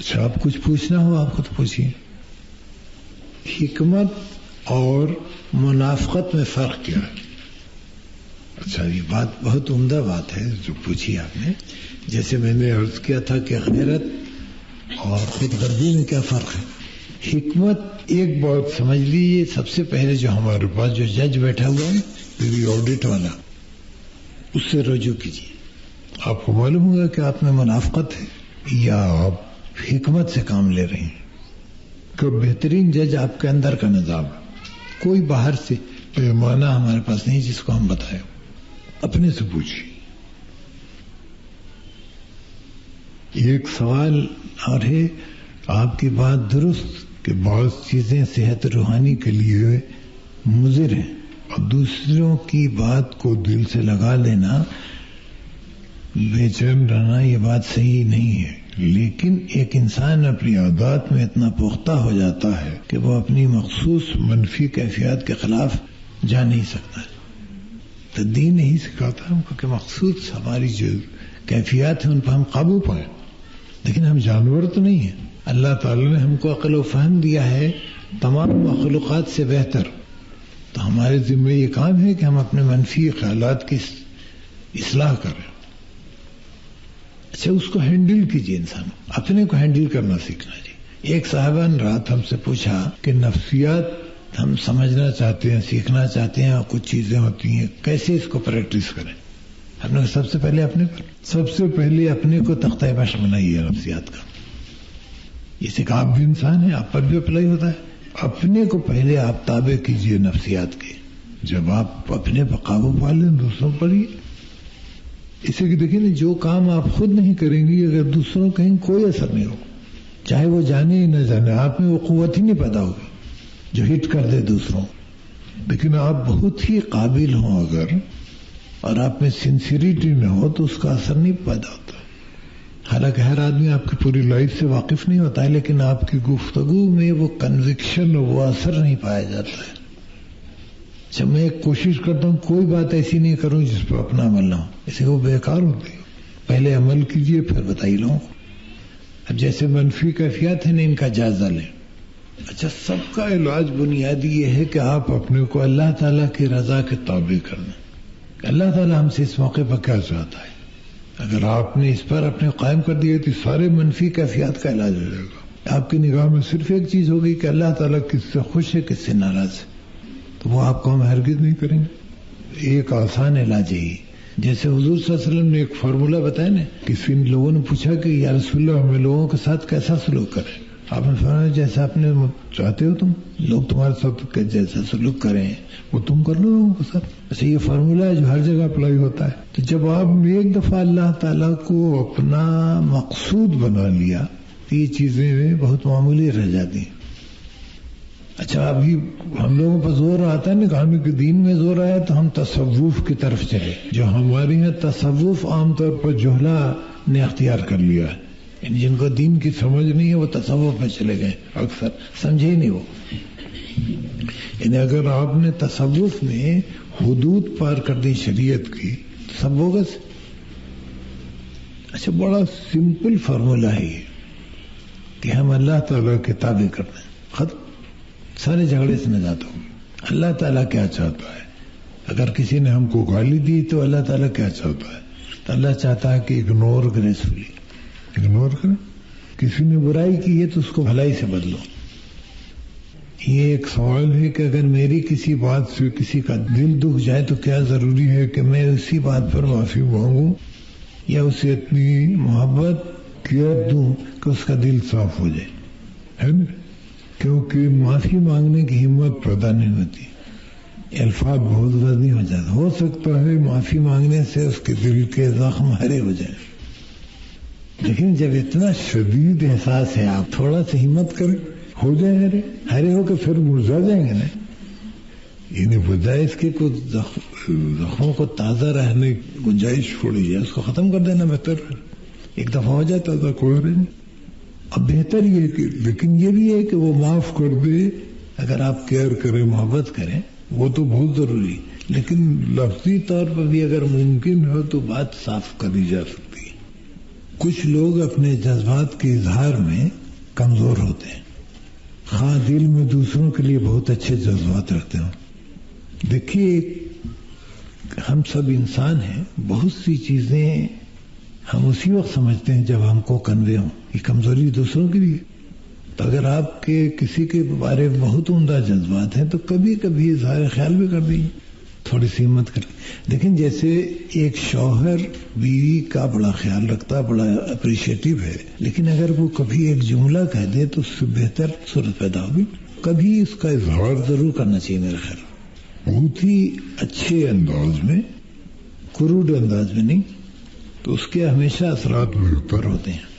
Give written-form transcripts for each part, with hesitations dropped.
اچھا آپ کچھ پوچھنا ہو آپ کو تو پوچھیے. حکمت اور منافقت میں فرق کیا ہے؟ اچھا یہ بات بہت عمدہ بات ہے جو پوچھی آپ نے. جیسے میں نے عرض کیا تھا کہ غیرت اور خود غرضی میں کیا فرق ہے. حکمت ایک بات سمجھ لیجیے، سب سے پہلے جو ہمارے پاس جو جج بیٹھا ہوا ہے ری آڈٹ والا، اس سے رجوع کیجیے. آپ کو معلوم ہوگا کہ آپ میں منافقت ہے یا آپ حکمت سے کام لے رہے ہیں. کہ بہترین جج آپ کے اندر کا نظام ہے. کوئی باہر سے پیمانہ ہمارے پاس نہیں جس کو ہم بتائیں، اپنے سے پوچھیے. ایک سوال اور ہے، آپ کی بات درست کہ بعض چیزیں صحت روحانی کے لیے مضر ہیں اور دوسروں کی بات کو دل سے لگا لینا، بے چین رہنا، یہ بات صحیح نہیں ہے. لیکن ایک انسان اپنی عادات میں اتنا پختہ ہو جاتا ہے کہ وہ اپنی مخصوص منفی کیفیات کے خلاف جا نہیں سکتا. تو دین نہیں سکھاتا ہم کو کہ مخصوص ہماری جو کیفیات ہیں ان پر ہم قابو پائیں. لیکن ہم جانور تو نہیں ہیں. اللہ تعالی نے ہم کو عقل و فہم دیا ہے تمام مخلوقات سے بہتر. تو ہمارے ذمہ یہ کام ہے کہ ہم اپنے منفی خیالات کی اصلاح کریں. اچھا اس کو ہینڈل کیجیے. انسان اپنے کو ہینڈل کرنا سیکھنا چاہیے. ایک صاحبہ نے رات ہم سے پوچھا کہ نفسیات ہم سمجھنا چاہتے ہیں، سیکھنا چاہتے ہیں، اور کچھ چیزیں ہوتی ہیں، کیسے اس کو پریکٹس کریں. ہم نے سب سے پہلے اپنے کو تختہ مشق بنائیے نفسیات کا. جیسے کہ آپ بھی انسان ہیں، آپ پر بھی اپلائی ہوتا ہے. اپنے کو پہلے آپ تابع کیجیے نفسیات کے. جب آپ اپنے پر قابو پا لیں دوسروں پر ہی. اسے کہ دیکھیں جو کام آپ خود نہیں کریں گی اگر دوسروں کہیں کوئی اثر نہیں ہوگا. چاہے وہ جانے ہی نہ جانے، آپ میں وہ قوت ہی نہیں پیدا ہوگی جو ہٹ کر دے دوسروں. لیکن آپ بہت ہی قابل ہوں اگر، اور آپ میں سنسیریٹی میں ہو تو اس کا اثر نہیں پیدا ہوتا. حالانکہ ہر آدمی آپ کی پوری لائف سے واقف نہیں ہوتا ہے، لیکن آپ کی گفتگو میں وہ کنوکشن، وہ اثر نہیں پایا جاتا ہے. جب میں ایک کوشش کرتا ہوں کوئی بات ایسی نہیں کروں جس پر اپنا عمل نہ ہو، اسے وہ بیکار ہوتی ہے. پہلے عمل کیجئے پھر بتائی لوں. اب جیسے منفی کیفیات ہیں ان کا جائزہ لیں. اچھا سب کا علاج بنیادی یہ ہے کہ آپ اپنے کو اللہ تعالیٰ کی رضا کے تابع کرنا. اللہ تعالیٰ ہم سے اس موقع پر کیا چاہتا ہے. اگر آپ نے اس پر اپنے قائم کر دیا تو سارے منفی کیفیات کا علاج ہو جائے گا. آپ کی نگاہ میں صرف ایک چیز ہوگی کہ اللہ تعالیٰ کس سے خوش ہے کس سے ناراض ہے، تو وہ آپ کو ہم ہرگز نہیں کریں گے. ایک آسان علاج ہے. جیسے حضور صلی اللہ علیہ وسلم نے ایک فارمولہ بتایا نا. کسی لوگوں نے پوچھا کہ یا رسول اللہ ہمیں لوگوں کے ساتھ کیسا سلوک کریں. آپ نے فرمایا جیسا اپنے چاہتے ہو تم لوگ تمہارے ساتھ جیسا سلوک کریں وہ تم کر لو لوگوں کے ساتھ. ایسے یہ فارمولہ ہے جو ہر جگہ اپلائی ہوتا ہے. تو جب آپ ایک دفعہ اللہ تعالیٰ کو اپنا مقصود بنا لیا تو یہ چیزیں بہت معمولی رہ جاتی ہیں. اچھا ابھی ہم لوگوں پر زور آتا ہے نا کہ ہمیں کہ دین میں زور آیا تو ہم تصوف کی طرف چلے. جو ہمارے یہاں تصوف عام طور پر جوہلا نے اختیار کر لیا ہے، یعنی جن کو دین کی سمجھ نہیں ہے وہ تصوف میں چلے گئے، اکثر سمجھے ہی نہیں وہ. یعنی اگر آپ نے تصوف میں حدود پار کر دی شریعت کی تو سب بوگس. اچھا بڑا سمپل فارمولہ ہے یہ کہ ہم اللہ تعالیٰ کے تابع کرتے ہیں. ختم. سارے جھگڑے سے نجات ہوں. اللہ تعالیٰ کیا چاہتا ہے. اگر کسی نے ہم کو گالی دی تو اللہ تعالیٰ کیا چاہتا ہے. تو اللہ چاہتا ہے کہ اگنور گریسفلی اگنور کریں. کسی نے برائی کی ہے تو اس کو بھلائی سے بدلو. یہ ایک سوال ہے کہ اگر میری کسی بات سے کسی کا دل دکھ جائے تو کیا ضروری ہے کہ میں اسی بات پر معافی مانگوں یا اسے اتنی محبت کیا دوں کہ اس کا دل صاف ہو جائے. ہے نا؟ کیونکہ معافی مانگنے کی ہمت پیدا نہیں ہوتی. الفاظ بہت وزنی ہو جاتا. ہو سکتا ہے معافی مانگنے سے اس کے دل کے زخم ہرے ہو جائیں، لیکن جب اتنا شدید احساس ہے آپ تھوڑا سا ہمت کریں ہو جائے ہرے ہو کے پھر مرجھا جائیں گے نا. یعنی بجائے اس کے کچھ زخموں کو تازہ رہنے کی گنجائش چھوڑی جائے، اس کو ختم کر دینا بہتر ہے. ایک دفعہ ہو جائے تازہ کوئی نہیں. اب بہتر یہ کہ لیکن یہ بھی ہے کہ وہ معاف کر دے. اگر آپ کیئر کریں محبت کریں وہ تو بہت ضروری، لیکن لفظی طور پر بھی اگر ممکن ہو تو بات صاف کری جا سکتی ہے. کچھ لوگ اپنے جذبات کے اظہار میں کمزور ہوتے ہیں، خواہ دل میں دوسروں کے لیے بہت اچھے جذبات رکھتے ہوں. دیکھیے ہم سب انسان ہیں، بہت سی چیزیں ہم اسی وقت سمجھتے ہیں جب ہم کو کنوے ہوں. یہ کمزوری دوسروں کی بھی ہے. تو اگر آپ کے کسی کے بارے میں بہت عمدہ جذبات ہیں تو کبھی کبھی اظہار خیال بھی کر دیجیے، تھوڑی سی ہمت کریں. لیکن جیسے ایک شوہر بیوی کا بڑا خیال رکھتا، بڑا اپریشیٹو ہے، لیکن اگر وہ کبھی ایک جملہ کہہ دے تو اس سے بہتر صورت پیدا ہوگی. کبھی اس کا اظہار ضرور کرنا چاہیے میرے خیال، بہت ہی اچھے انداز میں، کروڈ انداز میں نہیں، تو اس کے ہمیشہ اثرات بہتر ہوتے ہیں.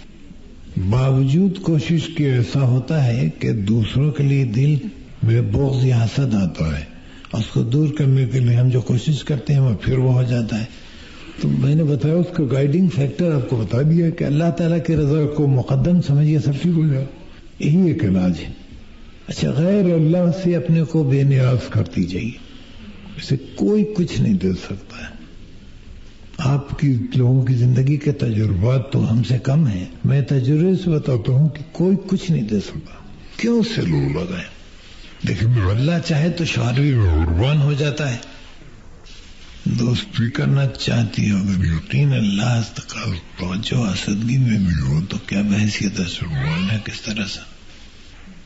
باوجود کوشش کے ایسا ہوتا ہے کہ دوسروں کے لیے دل میں بغض یا حسد آتا ہے، اس کو دور کرنے کے لیے ہم جو کوشش کرتے ہیں وہ پھر وہ ہو جاتا ہے. تو میں نے بتایا اس کا گائیڈنگ فیکٹر آپ کو بتا دیا کہ اللہ تعالیٰ کی رضا کو مقدم سمجھیے، سب ٹھیک ہو جائے. یہی ایک علاج ہے. اچھا، غیر اللہ سے اپنے کو بے نیاز کرتی جائیے، اسے کوئی کچھ نہیں دے سکتا ہے. آپ کی لوگوں کی زندگی کے تجربات تو ہم سے کم ہیں، میں تجربے سے بتاتا ہوں کہ کوئی کچھ نہیں دے سکتا. کیوں سے لوگ لگائیں؟ لیکن اللہ چاہے تو شوہر بھی قربان ہو جاتا ہے. دوستی کرنا چاہتی ہو اگر یقین اللہ استقال توجہ حسدگی میں بھی ہو تو کیا بحثیت ہے، کس طرح سے.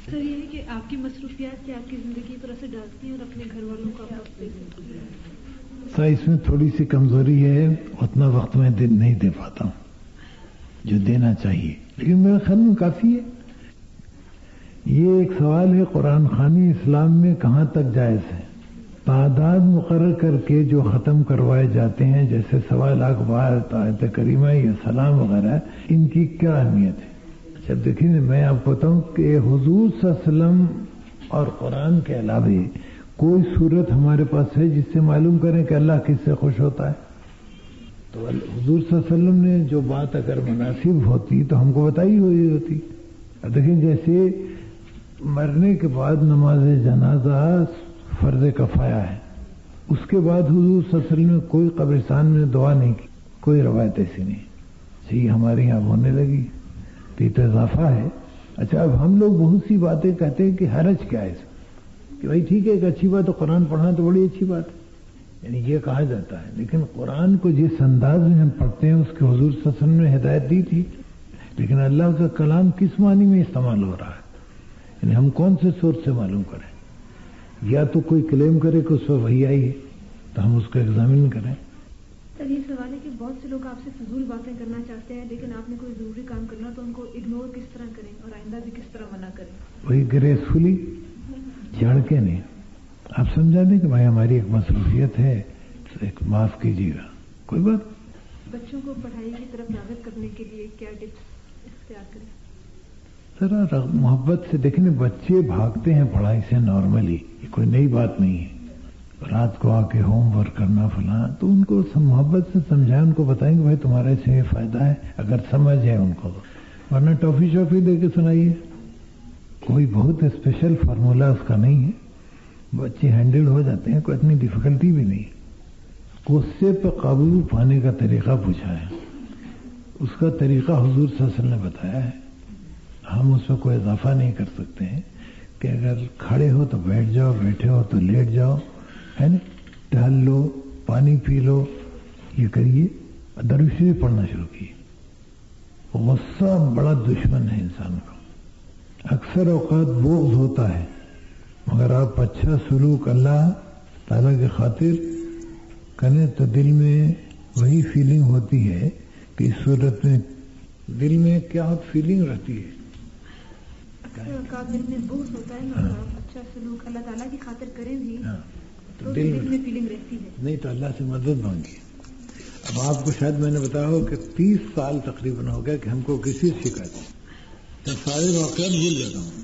سر یہ ہے کہ آپ کی مصروفیات سے آپ کی زندگی پر اثر ڈالتی ہیں اور اپنے گھر والوں کا وقت دیتے ہیں. سر اس میں تھوڑی سی کمزوری ہے، اتنا وقت میں نہیں دے پاتا ہوں جو دینا چاہیے، لیکن میرے خیال میں کافی ہے. یہ ایک سوال ہے، قرآن خوانی اسلام میں کہاں تک جائز ہے؟ تعداد مقرر کر کے جو ختم کروائے جاتے ہیں جیسے 1.25 لاکھ بار آیت کریمہ یا سلام وغیرہ، ان کی کیا اہمیت ہے؟ اچھا دیکھیں، میں آپ کو بتاؤں کہ حضور صلی اللہ علیہ وسلم اور قرآن کے علاوہ کوئی صورت ہمارے پاس ہے جس سے معلوم کریں کہ اللہ کس سے خوش ہوتا ہے؟ تو حضور صلی اللہ علیہ وسلم نے جو بات اگر مناسب ہوتی تو ہم کو بتائی ہوئی ہوتی. دیکھیں جیسے مرنے کے بعد نماز جنازہ فرض کفایہ ہے، اس کے بعد حضور صلی اللہ علیہ وسلم نے کوئی قبرستان میں دعا نہیں کی، کوئی روایت ایسی نہیں. صحیح ہمارے یہاں ہونے لگی تو یہ تو اضافہ ہے. اچھا اب ہم لوگ بہت سی باتیں کہتے ہیں کہ حرج کیا ہے کہ بھائی ٹھیک ہے ایک اچھی بات ہے، قرآن پڑھنا تو بڑی اچھی بات ہے، یعنی یہ کہا جاتا ہے. لیکن قرآن کو جس انداز میں ہم پڑھتے ہیں اس کے حضور صلی اللہ علیہ وسلم نے ہدایت دی تھی. لیکن اللہ کا کلام کس معنی میں استعمال ہو رہا ہے، یعنی ہم کون سے سورس سے معلوم کریں؟ یا تو کوئی کلیم کرے کہ اس پر وحی آئی ہے تو ہم اس کو ایگزامن کریں. سر یہ سوال ہے کہ بہت سے لوگ آپ سے فضول باتیں کرنا چاہتے ہیں، لیکن آپ نے کوئی ضروری کام کرنا تو ان کو اگنور کس طرح کریں اور آئندہ بھی کس طرح منع کریں؟ وہی گریسفلی، جھڑ کے نہیں. آپ سمجھا دیں کہ بھائی ہماری ایک مصروفیت ہے، ایک معاف کیجیے گا، کوئی بات. بچوں کو پڑھائی کی طرف راغب کرنے کے لیے کیا ٹپس اختیار کریں؟ ذرا محبت سے دیکھیں، بچے بھاگتے ہیں پڑھائی سے نارملی، یہ کوئی نئی بات نہیں ہے. رات کو آ کے ہوم ورک کرنا فلاں، تو ان کو محبت سے سمجھائیں، ان کو بتائیں کہ بھائی تمہارے سے یہ فائدہ ہے اگر سمجھ ہے ان کو، ورنہ ٹافی شافی دے کے سنائیے. کوئی بہت اسپیشل فارمولا اس کا نہیں ہے، بچے ہینڈل ہو جاتے ہیں، کوئی اتنی ڈیفیکلٹی بھی نہیں. غصے پہ قابو پانے کا طریقہ پوچھا ہے، اس کا طریقہ حضور صلی اللہ علیہ وسلم نے بتایا ہے. ہم اس میں کوئی اضافہ نہیں کر سکتے ہیں کہ اگر کھڑے ہو تو بیٹھ جاؤ، بیٹھے ہو تو لیٹ جاؤ، ہے نا، ٹہل لو، پانی پی لو، یہ کریے. درود شریف پڑھنا شروع کیے. غصہ بڑا دشمن ہے انسان کا. اکثر اوقات بغض ہوتا ہے، مگر آپ اچھا سلوک اللہ تعالیٰ کی خاطر کریں تو دل میں وہی فیلنگ ہوتی ہے کہ اس صورت میں دل میں کیا فیلنگ رہتی ہے. دل میں بغض ہوتا ہے مگر آپ اچھا سلوک اللہ تعالیٰ کی خاطر کریں بھی تو دل میں فیلنگ رہتی ہے. نہیں تو اللہ سے مدد مانگیے. اب آپ کو شاید میں نے بتایا ہو کہ 30 سال تقریباً ہو گیا کہ ہم کو کسی شکایت تو سارے واقعات بھول جاتا ہوں.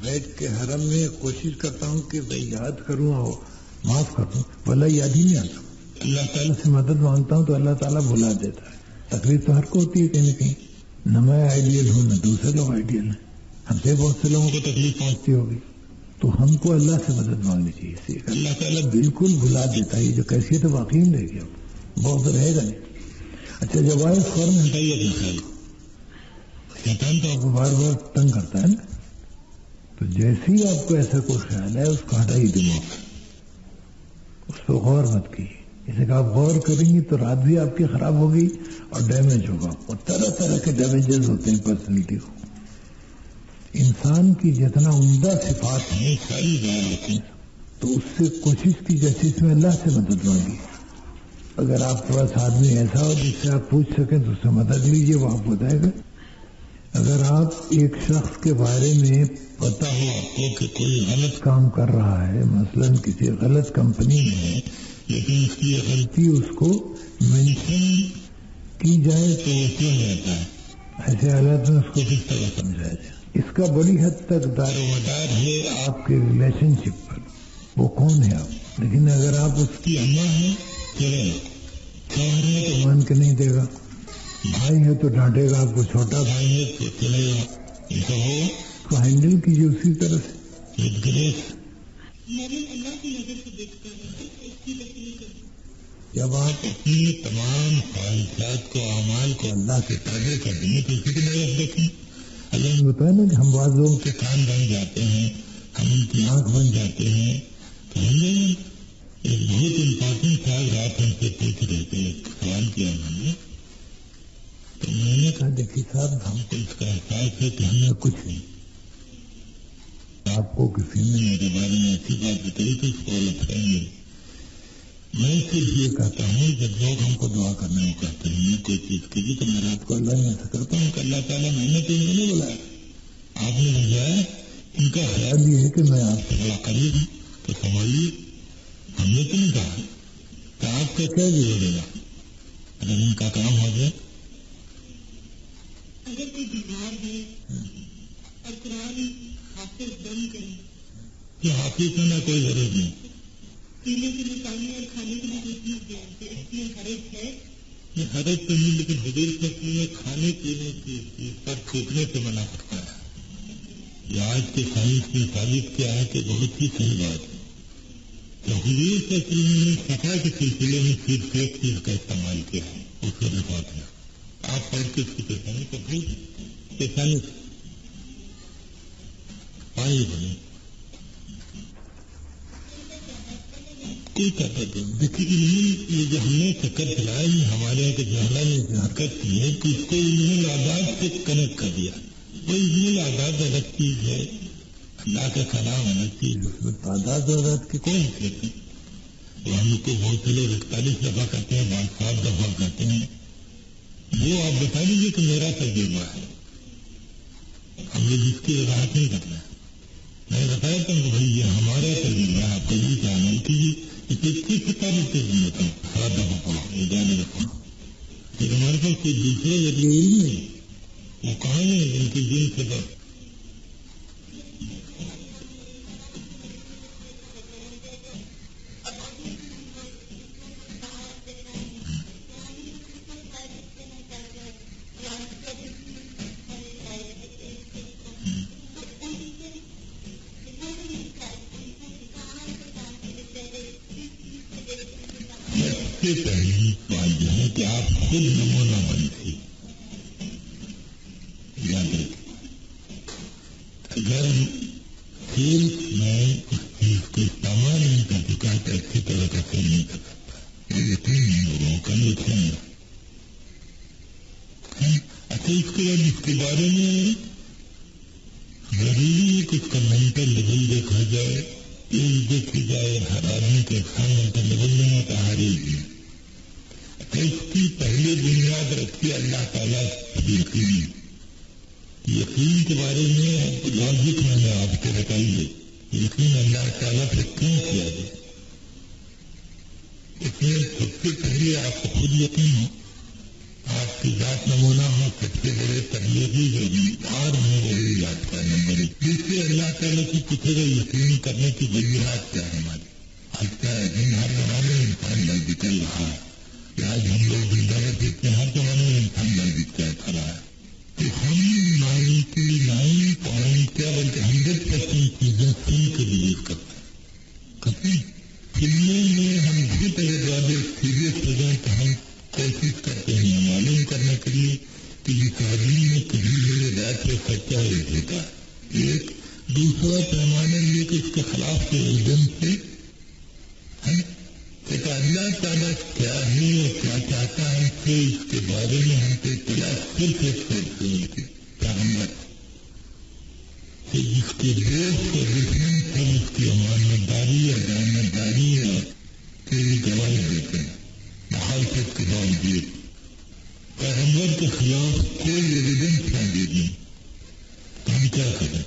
بیٹھ کے حرم میں کوشش کرتا ہوں کہ میں یاد کروں اور معاف کر دوں، واللہ یاد ہی نہیں آتا. اللہ تعالیٰ سے مدد مانگتا ہوں تو اللہ تعالیٰ بھلا دیتا ہے. تکلیف تو ہر کو ہوتی ہے کہیں نہ کہیں، نہ میں آئیڈیل ہوں نہ دوسرے لوگ آئیڈیل ہیں. ہم سے بہت سے لوگوں کو تکلیف پہنچتی ہوگی تو ہم کو اللہ سے مدد مانگنی چاہیے. اللہ تعالیٰ بالکل بھلا دیتا ہے. یہ جو کیفیت ہے واقعی رہے گی، اب بہت رہے گا نہیں. اچھا جب آئے فوراً ہٹائیے اپنے خیال کو. شیطان تو آپ کو بار بار تنگ کرتا ہے نا, تو جیسے ہی آپ کو ایسا کوئی خیال ہے اس کو ہٹائیے دماغ سے, اس پہ غور مت کیجیے. جیسے کہ آپ غور کریں گی تو رات بھی آپ کی خراب ہوگی اور ڈیمیج ہوگا, اور طرح طرح کے ڈیمیجز ہوتے ہیں پرسنالٹی کو. انسان کی جتنا عمدہ صفات ہیں ساری ظاہر ہوتی ہیں, تو اس سے کوشش کی جیسے اس میں اللہ سے مدد مانگی. اگر آپ کے پاس آدمی ایسا ہو جس سے آپ پوچھ سکیں تو اس سے مدد لیجیے, وہ آپ بتائے گا. اگر آپ ایک شخص کے بارے میں پتا ہو آپ کو کہ کوئی غلط کام کر رہا ہے, مثلا کسی غلط کمپنی میں ہے, لیکن اس کی غلطی اس کو مینشن کی جائے تو وہ کیوں رہتا ہے, ایسے حالات میں اس کو کس طرح سمجھایا جائے. اس کا بڑی حد تک دار و مدار ہے آپ کے ریلیشن شپ پر, وہ کون ہے آپ. لیکن اگر آپ اس کی اماں ہیں چلے, شوہر ہے تو مان کے نہیں دے گا, بھائی ہے تو ڈانٹے گا آپ کو, چھوٹا بھائی ہے تو چلے گا, یہ تو ہو اس کو ہینڈل کیجیے اسی طرح سے وتھ گریس. اللہ کی نظر سے دیکھتا ہے. جب آپ اپنی تمام خواہشات کو, اعمال کو اللہ کے تابع کر دیں گے تو اسی کی نظر دیکھیں. اللہ نے بتایا نا کہ ہم بعض لوگوں کے کان بن جاتے ہیں, ہم ان کی آنکھ بن جاتے ہیں. تو ہم نے ایک بہت امپورٹنٹ تھا, رات ہم سے پوچھ رہے تھے, ایک سوال کیا انہوں نے, تو میں نے کہا دیکھیے صاحب ہم کو اس کا احساس ہے کہ ہمیں کچھ نہیں. آپ کو کسی نے میرے بارے میں ایسی بات بتائی تو اس کو غلط کریں گے. میں صرف یہ کہتا ہوں جب لوگ ہم کو دعا کرنے کو کہتے ہیں کوئی چیز کی تو میں رات کو اللہ میں ایسا کرتا ہوں کہ اللہ تعالیٰ میں نے تو انہوں نے بلایا, آپ نے بجایا. ان کا خیال یہ ہے کہ میں آپ سے بڑا قریب ہوں, تو سنبھالیے. ہم نے تو نہیں کہا کہ آپ کا کیا بگڑے گا اگر ان کا کام ہو جائے. اگر کوئی بیمار ہے اور قرآن حافظ بند کرے کہ حافظ ہونا کوئی ضرورت نہیں, پینے کے لیے پانی اور کھانے کے لیے کوئی چیز دیں تو اس میں حرج ہے. یہ حرج تو نہیں, لیکن حضور سے اپنے کھانے پینے کی چیز پر تھوکنے سے منع کرتا ہے. یہ آج کے سائنس میں ثابت کیا ہے کہ بہت ہی صحیح بات ہے. تو حضور سے اپنے صفا کے سلسلے میں صرف ایک چیز کا استعمال کیا ہے, اس کو رفات ہے. آپ پڑھ کے اس کی پیشانی کو پیشانی پائے بنے کوئی طاقت. دیکھیے یہ جو ہم نے چکر چلایا یہ ہمارے یہاں کے جہلا نے حرکت کی ہے کہ اس کو علم العداد سے کنیکٹ کر دیا. وہ علم العداد الگ چیز ہے, اللہ کا کلام الگ چیز, اس میں تعداد وعداد کی کوئی حیثیت نہیں. وہ ہم کو بہت سے لوگ 41 دفعہ کرتے ہیں, 7 دفعہ کرتے ہیں. وہ آپ بتا دیجیے کہ میرا تجربہ ہے, ہم نے جس کی وضاحت نہیں کرنا ہے. میں بتایا تھا کہ بھائی یہ ہمارا تجربہ ہے, آپ کبھی سے عمل کیجیے. اس 21 سے تعریف سے ضرورت ہے 7 دفعہ پڑھو, یہ جانے رکھو. لیکن ہمارے پاس کوئی دوسرے ذریعے ہی نہیں, وہ کہاں ہے ان کی دن سے بس. پہلی بات جو ہے کہ آپ خود نمونہ بنتے. یاد رکھیں, اگر سیلس مین اس چیز کو استعمال نہیں کر چکا تو اچھی طرح کا سیل نہیں کر سکتا. یہ یقین نہیں لوگوں کا نقصان ہے. اچھا اس کے بعد اس کے بارے میں ضروری ہے کہ اس کا مینٹل لیول دیکھا جائے, ایج دیکھی جائے, ہر آدمی کے مینٹل لیول میں تحاری ہے. اس کی پہلے بنیاد رکھتی اللہ تعالیٰ یقین. یقین کے بارے میں لاجک میں نے آپ کو بتائیے, یقین اللہ تعالیٰ سے کیوں کیا جائے. اس میں سب سے پہلے آپ کو خود یقین ہو, آپ کی ذات نمونہ ہو. سب سے بڑے تبلیغی جو بیمار ہوں وہی یاد کا نمبر ہے, جس سے اللہ تعالیٰ کی پوچھے گا یقین کرنے کی وجوہات کیا ہے ہماری. آج کا دن ہر زمانے میں انسان نزدیک کر رہا ہے. آج ہم لوگ زندہ دیکھتے ہیں, ہر زمانے میں انسان نزدیک کر رہا ہے. تو ہم 99.100% چیزیں سن کے بلیو کرتے ہیں. کبھی فلموں میں ہم بہت اگر زیادہ سیریس ہو جائیں تو ہم کوشش کرتے ہیں کہیں میرے رات سے خرچہ ہی دیتا. ایک دوسرا پیمانہ یہ کہ اس کے خلاف کے ایویڈنس سے کہ اللہ تعالیٰ کیا ہے اور کیا چاہتا ہے کہ اس کے بارے میں ہم کو اطلاع صرف ایک کرتے ہیں کہ پیغمبر کہ جس کے دوست اور دشمن سب اس کی امانتداری اور جانبداری اور تیری گواہی دیتے ہیں. مخالفت کے باوجود پیغمبر کے خلاف کوئی ایویڈنس موجود نہیں تو ہم کیا کریں؟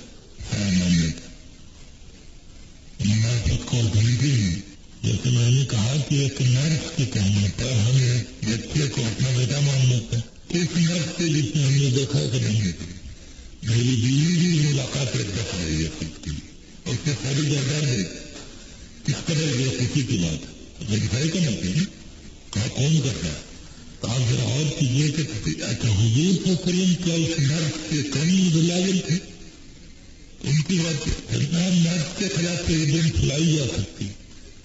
منافقت کو دھمکی ہے. جیسے میں نے کہا کہ ایک نرس کے کہنے پر ہم ایک بچے کو اپنا بیٹا مان لیتے ہیں. اس نرس سے جس نے ہم نے دیکھا کریں گے میری بیوی بھی ملاقات ایک دفعہ رہی ہے خود کی اور اس سے ساری جگہ دے کس طرح یہ خوشی کی بات ہے ویریفائی کرنا چاہیے کہا کون کرتا ہے. تو آپ ذرا اور کیجیے کہ اچھا حضور صلی اللہ علیہ وسلم کیا اس نرس کے کم ریلائبل تھے؟ ان کی بات نرس کے خلاف ایویڈنس لائی جا سکتی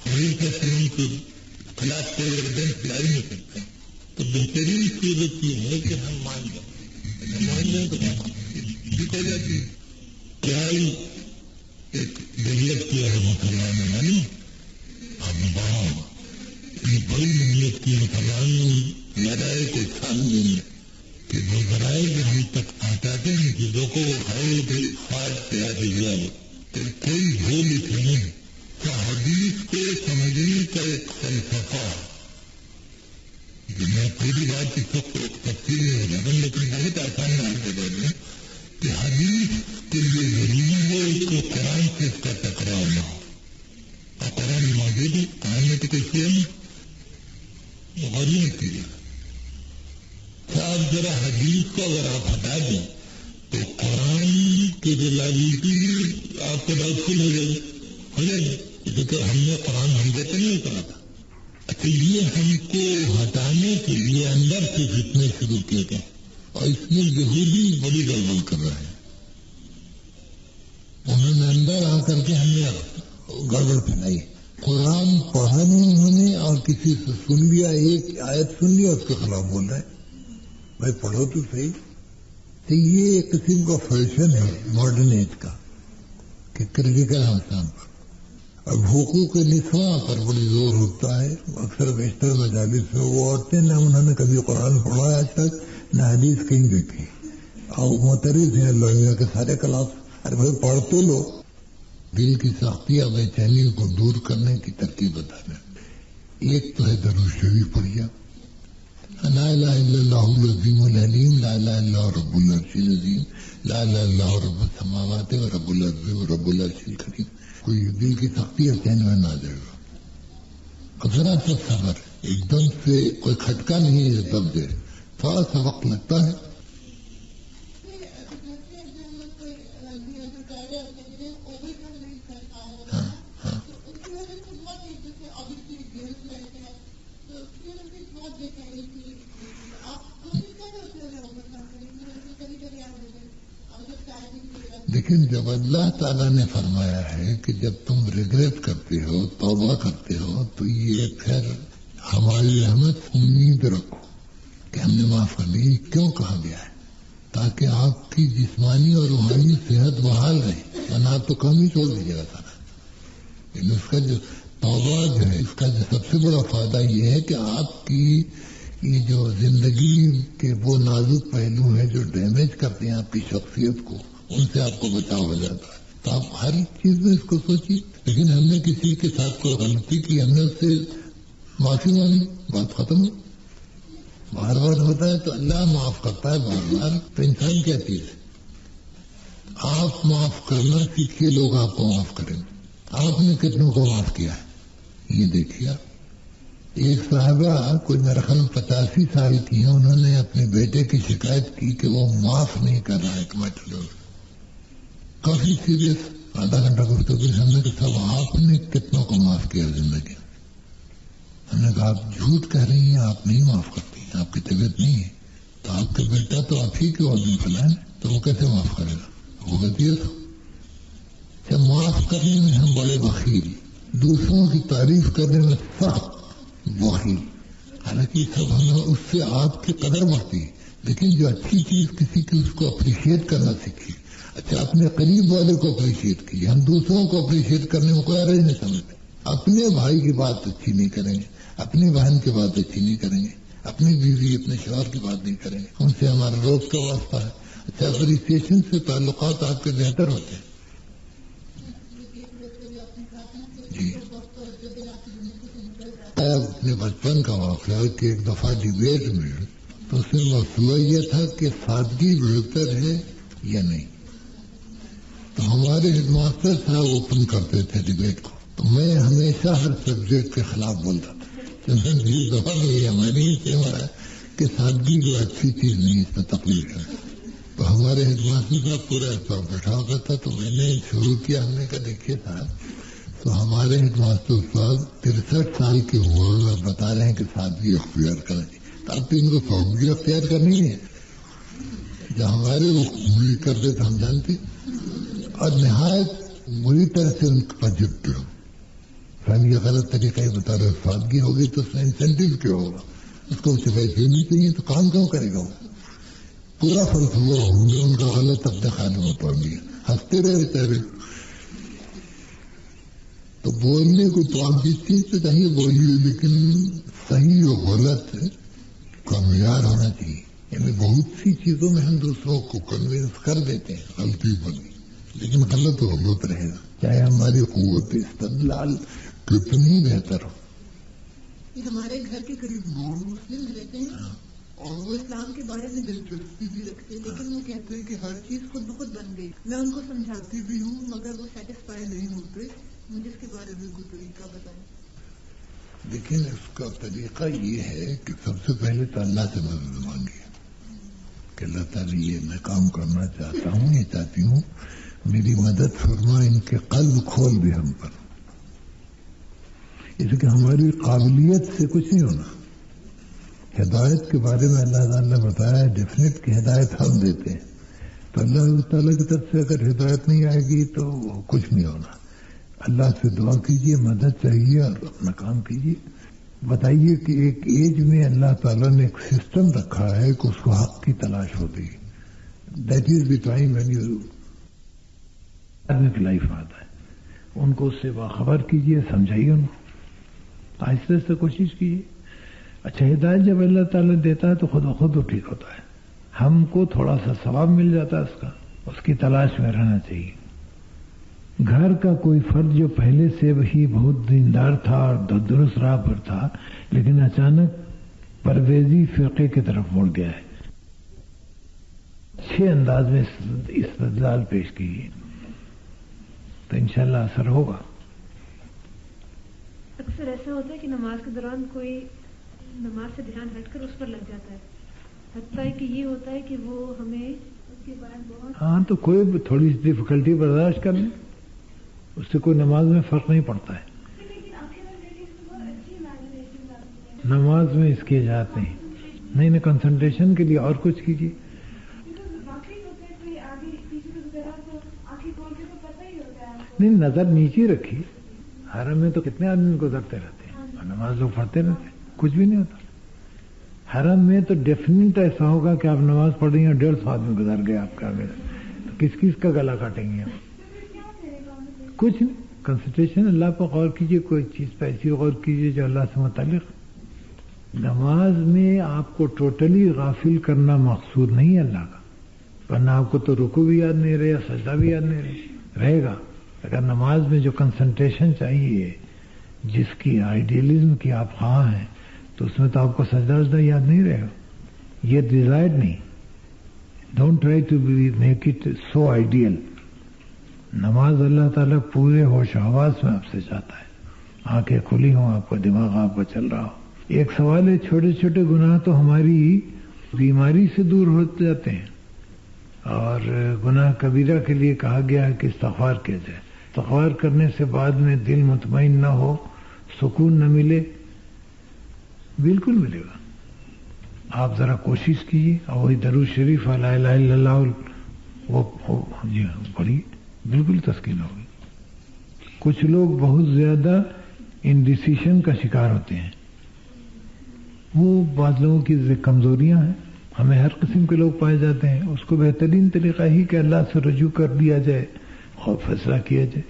حضور صلی اللہ علیہ وسلم کے خلاف کوئی ایویڈنس لائی نہیں سکتا. تو بہترین صورت یہ ہے کہ ہم مان جائیں تو ٹھیک ہو جاتی. کیا ایک دلیت کیا ہے مسلمان نے معلوم آپ نے پڑھا ہوگا یہ بڑی محنت کی مسلمان لڑائے کو سامنے میں کہ وہ ذرائع جو ہم تک پہنچاتے ہیں چیزوں کو وہ خواہش تیار ہے تو کوئی ہو لکھے نہیں. تو حدیث کو سمجھنے کا ایک فلسفہ جو میں پوری بات اس وقت تفصیل میں ہو جاتا ہوں لیکن بہت آسان نام دے دیں کہ حدیث کے لیے ضروری ہے اس کو قرآن سے اس کا ٹکراؤ نہ ہو. اور قرآن موجود ہے قرآن میں تو کوئی کیا نہیں غریب کی آپ ذرا حدیث کو اگر آپ ہٹا دیں تو قرآن کی ریلائبلٹی آپ کو ڈاؤٹ فل ہو جائے گی. کیونکہ ہم نے قرآن ہم دیتے نہیں کرا تھا. اچھا یہ ہم کو ہٹانے کے لیے اندر سے فتنے شروع کیے گئے اور اس میں یہودی بڑی گڑبڑ کر رہے ہیں. انہوں نے اندر آ کر کے ہم نے گڑبڑ پھیلائی. قرآن پڑھا نہیں انہوں نے اور کسی سے سن لیا ایک آیت سن لیا اس کے خلاف بول رہے ہیں بھائی پڑھو تو صحیح. تو یہ ایک قسم کا فیشن ہے ماڈرن ایج کا کہ کریٹیکل آسان پر اب حقوق نسواں پر بڑی زور ہوتا ہے. اکثر بیشتر مجالس میں وہ عورتیں نہ انہوں نے کبھی قرآن پڑھا ہے آج تک نہ حدیث کہیں دیکھی اور معترض ہیں لوگوں کے سارے کلاس. ارے بھائی پڑھ تو لو. دل کی سختی اور بے چینی کو دور کرنے کی ترکیب بتانا. ایک تو ہے درود شریف پڑھیا لا الہ الا اللہ العظیم الحلیم لا الہ الا اللہ رب العرش العظیم لا الہ الا اللہ رب السماوات و رب الارض و رب العرش الکریم. کوئی دل کی سختی اور چین میں نہ آ جائے گا. اب ذرا سا صبر ایک دم سے کوئی کھٹکا نہیں ہے تب دے تھوڑا سا وقت لگتا ہے. لیکن جب اللہ تعالیٰ نے فرمایا ہے کہ جب تم ریگریٹ کرتے ہو توبہ کرتے ہو تو یہ پھر ہماری رحمت امید رکھو کہ ہم نے معاف کر دی. کیوں کہا گیا ہے؟ تاکہ آپ کی جسمانی اور روحانی صحت بحال رہے ورنہ آپ تو کم ہی چھوڑ دیجیے گا سارا. لیکن اس کا جو توبہ جو ہے اس کا جو سب سے بڑا فائدہ یہ ہے کہ آپ کی یہ جو زندگی کے وہ نازک پہلو ہیں جو ڈیمیج کرتے ہیں آپ کی شخصیت کو ان سے آپ کو بچاؤ ہو جاتا ہے. تو آپ ہر چیز میں اس کو سوچیے. لیکن ہم نے کسی کے ساتھ کوئی غلطی کی ہم نے اس سے معافی مانگی بات ختم ہو. بار بار ہوتا ہے تو اللہ معاف کرتا ہے بار بار. تو انسان کیا چیز ہے؟ آپ معاف کرنا سیکھیے لوگ آپ کو معاف کریں. آپ نے کتنوں کو معاف کیا ہے یہ دیکھیے. ایک صاحبہ کوئی میرا خیال 85 سال کی ہیں انہوں نے اپنے بیٹے کی شکایت کی کہ وہ معاف نہیں کر رہا ہے ایک میٹر کافی سیریس. آدھا گھنٹہ گفتگو ہم نے کہا صاحب آپ نے کتنوں کو معاف کیا زندگی. ہم نے کہا آپ جھوٹ کہہ رہی ہیں آپ نہیں معاف کرتی آپ کی طبیعت نہیں ہے. تو آپ کا بیٹا تو آپ ہی کے آدمی فلان ہے تو وہ کیسے معاف کرے گا؟ وہ غلطی ہے. تو معاف کرنے میں ہم بڑے بخیل دوسروں کی تعریف کرنے میں سخت وہی. حالانکہ سب ہمیں اس سے آپ کی قدر بڑھتی ہے. لیکن جو اچھی چیز کسی کی اس کو اپریشیٹ کرنا سیکھیے. اچھا اپنے قریب والے کو اپریشیٹ کیجیے. ہم دوسروں کو اپریشیٹ کرنے میں کوئی حرج نہیں سمجھتے. اپنے بھائی کی بات اچھی نہیں کریں گے, اپنی بہن کی بات اچھی نہیں کریں گے, اپنی بیوی اپنے شوہر کی بات نہیں کریں گے, ان سے ہمارا روز کا واسطہ ہے. اچھا اپریسیشن سے تعلقات آپ کے بہتر ہوتے ہیں. جی اپنے بچپن کا واقعہ کہ ایک دفعہ ڈیبیٹ میں تو اس میں مسئلہ یہ تھا کہ سادگی بہتر ہے یا نہیں. تو ہمارے ہیڈ ماسٹر صاحب اوپن کرتے تھے ڈیبیٹ کو, تو میں ہمیشہ ہر سبجیکٹ کے خلاف بولتا تھا. ہماری ہے کہ سادگی جو اچھی چیز نہیں, اس میں تکلیف ہے. تو ہمارے ہیڈ ماسٹر صاحب پورا ایسا بیٹھا ہوتا تھا. تو میں نے شروع کیا, ہم نے کہا دیکھیے صاحب, تو ہمارے ہیڈ ماسٹر صاحب 63 سال کی عمر میں بتا رہے ہیں کہ سادگی اختیار کریں. تو آپ ان کو سادگی اختیار کرنی ہے. جب ہمارے وہ ملی کرتے تھے ہم جانتے, اور نہایت بری طرح سے ان پر جھکتے ہو. فہم یہ غلط طریقہ ہی بتا رہے, سادگی ہوگی تو اس میں انسینٹیو کیا ہوگا, اس کو پیسے نہیں چاہیے تو کام کیوں کرے گا. پورا فلسفہ ہوں گے ان کا غلط اپنے خانے میں پڑ گیا, ہنستے رہے بیچارے. تو بولنے کو تو آپ جس چیز سے چاہیے بولیے, لیکن صحیح اور غلط کا معیار ہونا چاہیے. یعنی بہت سی چیزوں میں ہم دوسروں کو کنوینس کر دیتے ہیں غلطی پر, لیکن غلط و غلط رہے گا, چاہے ہماری قوت استدلال کتنی بہتر ہو. ہمارے گھر کے قریب مسلم رہتے ہیں اور وہ اسلام کے بارے میں دلچسپی بھی رکھتے ہیں, لیکن وہ کہتے ہیں کہ ہر چیز خود بخود بن گئی. میں ان کو سمجھاتی بھی ہوں مگر وہ سیٹسفائی نہیں ہوتے. مجھے اس کے بارے میں کوئی طریقہ بتائیں. لیکن اس کا طریقہ یہ ہے کہ سب سے پہلے تو اللہ سے مدد مانگیے کہ اللہ تعالیٰ یہ میں کام کرنا چاہتا ہوں, یہ چاہتی ہوں, میری مدد فرما, ان کے قلب کھول دے ہم پر. اس کہ ہماری قابلیت سے کچھ نہیں ہونا. ہدایت کے بارے میں اللہ تعالیٰ نے بتایا ڈیفینیٹ کہ ہدایت ہم دیتے ہیں. تو اللہ تعالیٰ کی طرف سے اگر ہدایت نہیں آئے گی تو کچھ نہیں ہونا. اللہ سے دعا کیجیے, مدد چاہیے اور اپنا کام کیجیے. بتائیے کہ ایک ایج میں اللہ تعالیٰ نے ایک سسٹم رکھا ہے کہ اس کو حق کی تلاش ہوتی ہے. That is the time when you آدمی کی لائف میں آتا ہے. ان کو اس سے باخبر کیجیے, سمجھائیے ان کو, آہستہ آہستہ کوشش کیجیے. اچھا ہدایت جب اللہ تعالیٰ دیتا ہے تو خود بخود وہ ٹھیک ہوتا ہے. ہم کو تھوڑا سا ثواب مل جاتا ہے اس کا, اس کی تلاش میں رہنا چاہیے. گھر کا کوئی فرد جو پہلے سے وہی بہت دیندار تھا اور درست راہ پر تھا, لیکن اچانک پرویزی فرقے کی طرف مڑ گیا ہے, اچھے انداز میں استدلال پیش کیجیے تو انشاءاللہ اثر ہوگا. اکثر ایسا ہوتا ہے کہ نماز کے دوران کوئی نماز سے دھیان ہٹ کر اس پر لگ جاتا ہے, حتیٰ کہ یہ ہوتا ہے کہ وہ ہمیں اس کے بعد بہت ہاں تو کوئی تھوڑی سی ڈفیکلٹی برداشت کر لیں, اس سے کوئی نماز میں فرق نہیں پڑتا ہے. نماز میں اس کی اجازت نہیں کنسنٹریشن کے لیے اور کچھ کیجیے. نہیں نظر نیچے رکھی. حرم میں تو کتنے آدمی گزرتے رہتے ہیں اور نماز لوگ پڑھتے رہتے ہیں, کچھ بھی نہیں ہوتا. حرم میں تو ڈیفینیٹ ایسا ہوگا کہ آپ نماز پڑھ رہی ہیں اور 150 آدمی گزر گئے آپ کا آگے, تو کس کا گلا کاٹیں گے آپ؟ کچھ نہیں. کنسنٹریشن اللہ پر غور کیجیے, کوئی چیز پہ ایسی غور کیجیے جو اللہ سے متعلق. نماز میں آپ کو ٹوٹلی غافل کرنا مقصود نہیں ہے اللہ کا, ورنہ آپ کو تو رکوع بھی یاد نہیں رہے, سجدہ بھی یاد نہیں رہے گا. اگر نماز میں جو کنسنٹریشن چاہیے, جس کی آئیڈیلزم کی آپ خواہاں ہیں, تو اس میں تو آپ کو سجدہ یاد نہیں رہے گا. یہ ڈیزائر نہیں. Don't try to make it so ideal. نماز اللہ تعالیٰ پورے ہوش حواس میں آپ سے چاہتا ہے, آنکھیں کھلی ہوں, آپ کا دماغ آپ کا چل رہا ہو. ایک سوال ہے, چھوٹے چھوٹے گناہ تو ہماری بیماری سے دور ہو جاتے ہیں, اور گناہ کبیرہ کے لیے کہا گیا ہے کہ استغفار کیا جائے. استغفار کرنے سے بعد میں دل مطمئن نہ ہو, سکون نہ ملے, بالکل ملے گا. آپ ذرا کوشش کیجیے, اور وہی درود شریف لا الہ الا اللہ وہ پڑھیے, بالکل تسکین ہوگی. کچھ لوگ بہت زیادہ انڈیسیشن کا شکار ہوتے ہیں. وہ بعض لوگوں کی کمزوریاں ہیں, ہمیں ہر قسم کے لوگ پائے جاتے ہیں. اس کو بہترین طریقہ ہی کہ اللہ سے رجوع کر دیا جائے اور فیصلہ کیا جائے.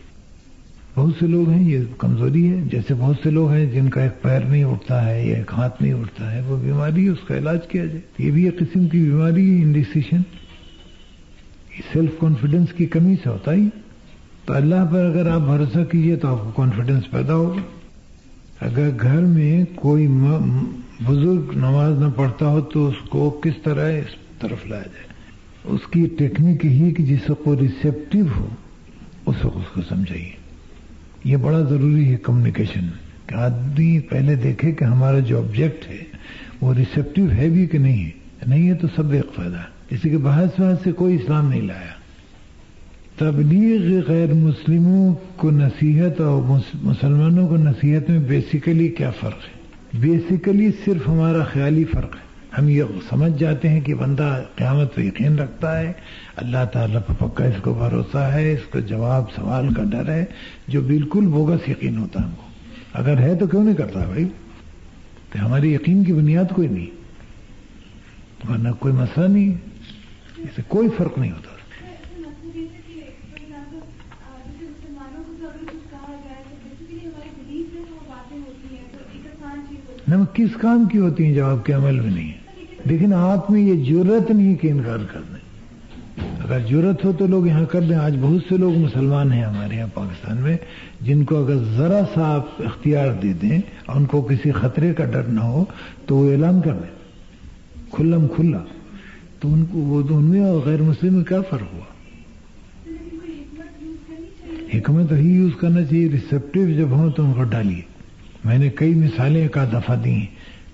بہت سے لوگ ہیں، یہ کمزوری ہے، جیسے بہت سے لوگ ہیں جن کا ایک پیر نہیں اٹھتا ہے یا ایک ہاتھ نہیں اٹھتا ہے، وہ بیماری ہے، اس کا علاج کیا جائے. یہ بھی ایک قسم کی بیماری ہے، انڈیسیشن. سیلف کانفیڈنس کی کمی سے ہوتا ہی. تو اللہ پر اگر آپ بھروسہ کیجئے تو آپ کو کانفیڈنس پیدا ہوگا. اگر گھر میں کوئی بزرگ نماز نہ پڑھتا ہو تو اس کو کس طرح اس طرف لایا جائے؟ اس کی ٹیکنیک ہی کہ جس کو ریسیپٹیو ہو اس وقت اس کو سمجھائیے. یہ بڑا ضروری ہے کمیونیکیشن میں کہ آدمی پہلے دیکھے کہ ہمارا جو آبجیکٹ ہے وہ ریسیپٹیو ہے بھی کہ نہیں ہے. نہیں ہے تو سب ایک فائدہ ہے. اسی کے بحث سے کوئی اسلام نہیں لایا. تبلیغ غیر مسلموں کو نصیحت اور مسلمانوں کو نصیحت میں بیسیکلی کیا فرق ہے؟ بیسیکلی صرف ہمارا خیالی فرق ہے. ہم یہ سمجھ جاتے ہیں کہ بندہ قیامت پہ یقین رکھتا ہے، اللہ تعالیٰ پہ پکا اس کو بھروسہ ہے، اس کو جواب سوال کا ڈر ہے، جو بالکل بوگس یقین ہوتا ہے ہم کو. اگر ہے تو کیوں نہیں کرتا بھائی؟ تو ہماری یقین کی بنیاد کوئی نہیں، ورنہ کوئی مسئلہ نہیں ہے، اسے کوئی فرق نہیں ہوتا. کس کام کی ہوتی ہیں جو آپ کے عمل میں نہیں ہے؟ لیکن آپ میں یہ جرت نہیں کہ انکار کر دیں. اگر جرت ہو تو لوگ یہاں کر دیں. آج بہت سے لوگ مسلمان ہیں ہمارے یہاں پاکستان میں جن کو اگر ذرا سا آپ اختیار دے دیں اور ان کو کسی خطرے کا ڈر نہ ہو تو وہ اعلان کر دیں کھلم کھلا. تو ان کو وہ ان میں اور غیر مسلم میں کیا فرق ہوا؟ حکمت ہی یوز کرنا چاہیے. ریسیپٹیو جب ہوں تو ان کو ڈالیے. میں نے کئی مثالیں ایک آدھ دفعہ دی ہیں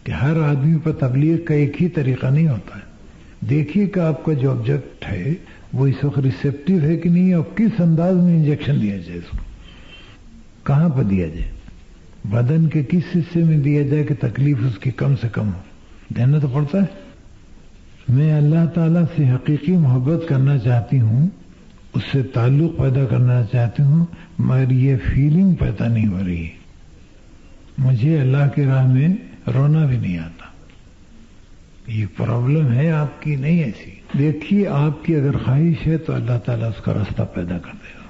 کہ ہر آدمی پر تبلیغ کا ایک ہی طریقہ نہیں ہوتا ہے. دیکھیے کہ آپ کا جو آبجیکٹ ہے وہ اس وقت ریسیپٹیو ہے کہ نہیں، اور کس انداز میں انجیکشن دیا جائے، اس کو کہاں پر دیا جائے، بدن کے کس حصے میں دیا جائے کہ تکلیف اس کی کم سے کم ہو. دینا تو پڑتا ہے. میں اللہ تعالیٰ سے حقیقی محبت کرنا چاہتی ہوں، اس سے تعلق پیدا کرنا چاہتی ہوں، مگر یہ فیلنگ پیدا نہیں ہو رہی ہے. مجھے اللہ کی راہ میں رونا بھی نہیں آتا. یہ پرابلم ہے آپ کی، نہیں ایسی. دیکھیے آپ کی اگر خواہش ہے تو اللہ تعالیٰ اس کا راستہ پیدا کر دے گا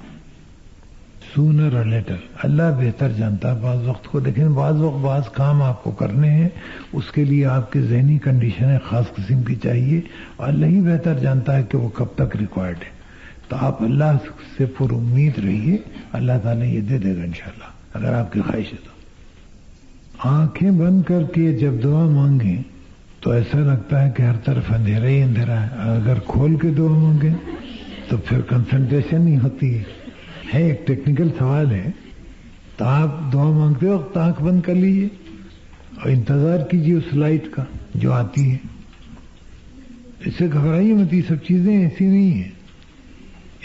سونر اور لیٹر. اللہ بہتر جانتا ہے بعض وقت کو، لیکن بعض وقت بعض کام آپ کو کرنے ہیں، اس کے لیے آپ کی ذہنی کنڈیشنیں خاص قسم کی چاہیے، اور اللہ ہی بہتر جانتا ہے کہ وہ کب تک ریکوائرڈ ہے. تو آپ اللہ سے پر امید رہیے، اللہ تعالیٰ یہ دے دے گا انشاءاللہ اگر آپ کی خواہش ہے تو. آنکھیں بند کر کے جب دعا مانگیں تو ایسا لگتا ہے کہ ہر طرف اندھیرا ہی اندھیرا ہے. اگر کھول کے دعا مانگیں تو پھر کنسنٹریشن نہیں ہوتی ہے. ایک ٹیکنیکل سوال ہے. تو آپ دعا مانگتے وقت آنکھ بند کر لیجیے اور انتظار کیجیے اس لائٹ کا جو آتی ہے. اس سے گھبرائیے مت، یہ سب چیزیں ایسی نہیں ہیں.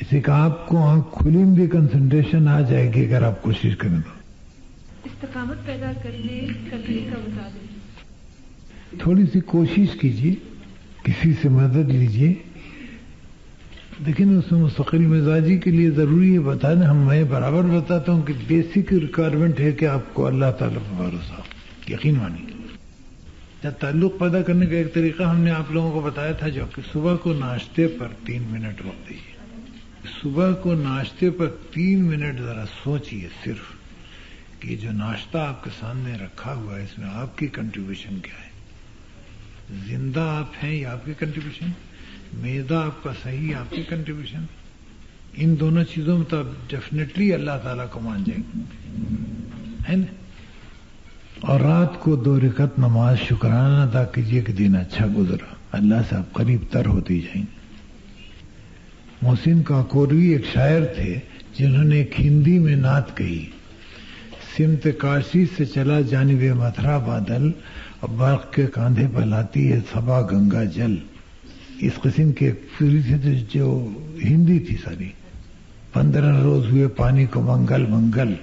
اسے کہ آپ کو آنکھ کھلی میں بھی کنسنٹریشن آ جائے گی اگر آپ کوشش کریں تو. استقامت پیدا کرنے کا طریقہ بتا دیں. تھوڑی سی کوشش کیجیے، کسی سے مدد لیجیے. لیکن اس میں مستقل مزاجی کے لیے ضروری ہے بتانا. میں برابر بتاتا ہوں کہ بیسک ریکوائرمنٹ ہے کہ آپ کو اللہ تعالیٰ پر بھروسہ، یقین مانیے. تعلق پیدا کرنے کا ایک طریقہ ہم نے آپ لوگوں کو بتایا تھا، جو کہ صبح کو ناشتے پر 3 منٹ وقت دیجیے. صبح کو ناشتے پر 3 منٹ ذرا سوچئے صرف کہ جو ناشتہ آپ کے سامنے رکھا ہوا ہے اس میں آپ کی کنٹریبیوشن کیا ہے. زندہ آپ ہیں یہ آپ کی کنٹریبیوشن، معدہ آپ کا صحیح آپ کی کنٹریبیوشن. ان دونوں چیزوں میں تو آپ ڈیفینیٹلی اللہ تعالیٰ کو مان جائیں گے، ہے نا. اور رات کو 2 رکعت نماز شکرانہ ادا کیجیے کہ دن اچھا گزرا. اللہ سے آپ قریب تر ہوتی جائیں گے. محسن کاکوروی ایک شاعر تھے جنہوں نے ایک ہندی میں نعت کہی، سمت کاشی سے چلا جانب متھرا بادل، اور برق کے کاندھے پر لاتی ہے صبا گنگا جل. اس قسم کے پوری سے جو ہندی تھی ساری. 15 روز ہوئے پانی کو منگل منگل.